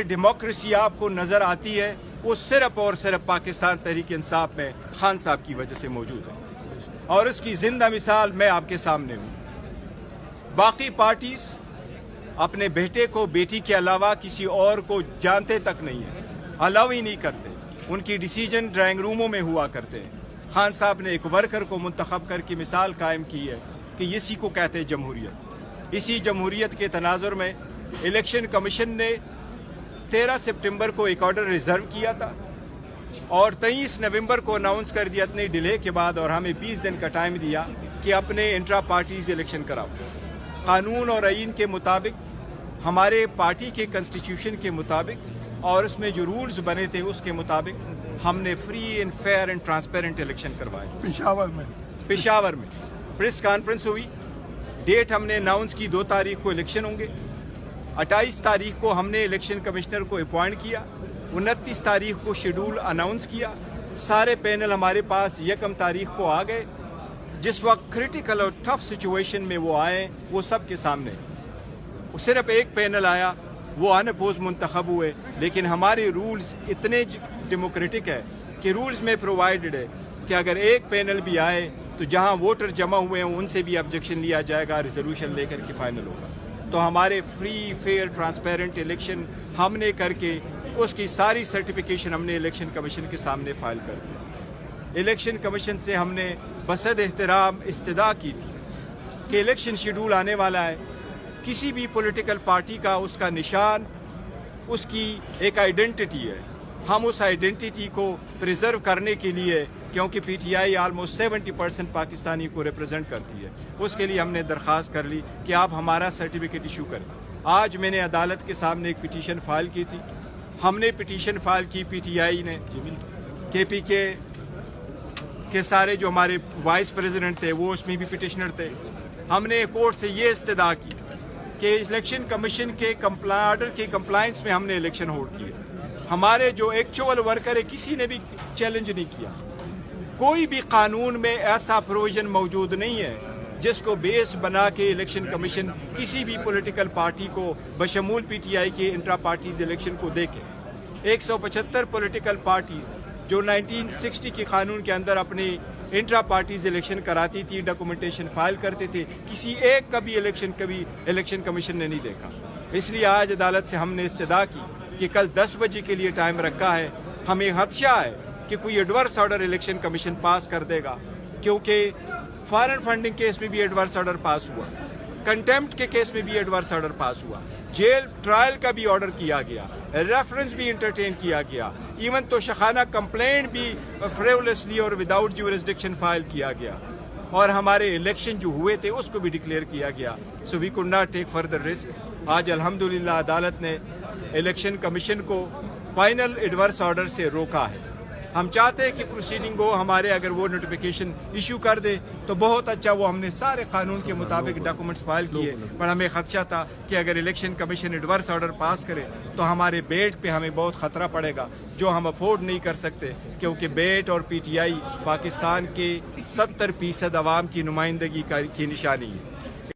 अगर डेमोक्रेसी आपको नज़र आती है वो सिर्फ और सिर्फ पाकिस्तान तहरीक इंसाफ में खान साहब की वजह से मौजूद है और उसकी ज़िंदा मिसाल मैं आपके सामने हूँ। बाकी पार्टीज़ अपने बेटे को बेटी के अलावा किसी और को जानते तक नहीं है, अलाउ ही नहीं करते। उनकी डिसीजन ड्राइंग रूमों में हुआ करते हैं। खान साहब ने एक वर्कर को मुंतखब करके मिसाल कायम की है कि इसी को कहते हैं जमहूरियत। इसी जमहूरियत के तनाजुर में इलेक्शन कमीशन ने 13 सितंबर को एक ऑर्डर रिजर्व किया था और 23 नवंबर को अनाउंस कर दिया इतने डिले के बाद, और हमें 20 दिन का टाइम दिया कि अपने इंट्रा पार्टीज इलेक्शन कराओ। कानून और आईन के मुताबिक, हमारे पार्टी के कॉन्स्टिट्यूशन के मुताबिक और उसमें जो रूल्स बने थे उसके मुताबिक हमने free and fair and transparent election करवाए। पेशावर में प्रेस कॉन्फ्रेंस हुई, डेट हमने अनाउंस की, 2 तारीख को इलेक्शन होंगे। 28 तारीख को हमने इलेक्शन कमिश्नर को अपॉइंट किया, 29 तारीख को शेड्यूल अनाउंस किया। सारे पैनल हमारे पास 1 तारीख को आ गए। जिस वक्त क्रिटिकल और टफ सिचुएशन में वो आए वो सब के सामने, वो सिर्फ एक पैनल आया, वो अनअपोज मुंतखब हुए। लेकिन हमारे रूल्स इतने डेमोक्रेटिक है कि रूल्स में प्रोवाइडेड है कि अगर एक पैनल भी आए तो जहां वोटर जमा हुए हैं उनसे भी ऑब्जेक्शन लिया जाएगा, रिजोल्यूशन लेकर के फाइनल होगा। तो हमारे फ्री फेयर ट्रांसपेरेंट इलेक्शन हमने करके उसकी सारी सर्टिफिकेशन हमने इलेक्शन कमीशन के सामने फाइल कर दी। इलेक्शन कमीशन से हमने बसद एहतराम इस्तदा की थी कि इलेक्शन शेड्यूल आने वाला है, किसी भी पॉलिटिकल पार्टी का उसका निशान, उसकी एक आइडेंटिटी है। हम उस आइडेंटिटी को प्रिजर्व करने के लिए, क्योंकि पीटीआई ऑलमोस्ट 70% पाकिस्तानी को रिप्रेजेंट करती है, उसके लिए हमने दरख्वास्त कर ली कि आप हमारा सर्टिफिकेट इशू करें। आज मैंने अदालत के सामने एक पिटीशन फाइल की थी। हमने पिटीशन फाइल की, पीटीआई ने, केपीके के सारे जो हमारे वाइस प्रेसिडेंट थे वो उसमें भी पिटिशनर थे। हमने कोर्ट से ये इस्तदा की कि इलेक्शन कमीशन के ऑर्डर के कंप्लायंस में हमने इलेक्शन होल्ड किए। हमारे जो एक्चुअल वर्कर है किसी ने भी चैलेंज नहीं किया। कोई भी कानून में ऐसा प्रोविजन मौजूद नहीं है जिसको बेस बना के इलेक्शन कमीशन किसी भी पॉलिटिकल पार्टी को बशमूल पीटीआई के इंट्रा पार्टीज इलेक्शन को देखे। 175 पॉलिटिकल पार्टीज जो 1960 के कानून के अंदर अपनी इंट्रा पार्टीज इलेक्शन कराती थी, डॉक्यूमेंटेशन फाइल करते थे, किसी एक का भी इलेक्शन कमीशन ने नहीं देखा। इसलिए आज अदालत से हमने इस्तदा की कि कल 10 बजे के लिए टाइम रखा है। हमें खदशा है कि कोई एडवर्स ऑर्डर इलेक्शन कमीशन पास कर देगा, क्योंकि फॉरेन फंडिंग केस में भी एडवर्स ऑर्डर पास हुआ, कंटेम्प्ट के केस में भी एडवर्स ऑर्डर पास हुआ, जेल ट्रायल का भी ऑर्डर किया गया, रेफरेंस भी इंटरटेन किया गया, इवन तो शखाना कंप्लेंट भी फ्रिवलेसली और विदाउट ज्यूरिसडिक्शन फाइल किया गया, और हमारे इलेक्शन जो हुए थे उसको भी डिक्लेयर किया गया। So we could not take further risk. आज अल्हम्दुलिल्लाह अदालत ने इलेक्शन कमीशन को फाइनल एडवर्स ऑर्डर से रोका है। हम चाहते हैं कि प्रोसीडिंग हो, हमारे अगर वो नोटिफिकेशन इशू कर दे तो बहुत अच्छा। वो हमने सारे कानून के मुताबिक डॉक्यूमेंट्स फाइल किए, पर हमें खदशा था कि अगर election commission adverse order pass करे तो हमारे बेट पे हमें बहुत ख़तरा पड़ेगा, जो हम अफोर्ड नहीं कर सकते, क्योंकि बेट और पीटीआई पाकिस्तान के 70% अवाम की नुमाइंदगी की निशानी है।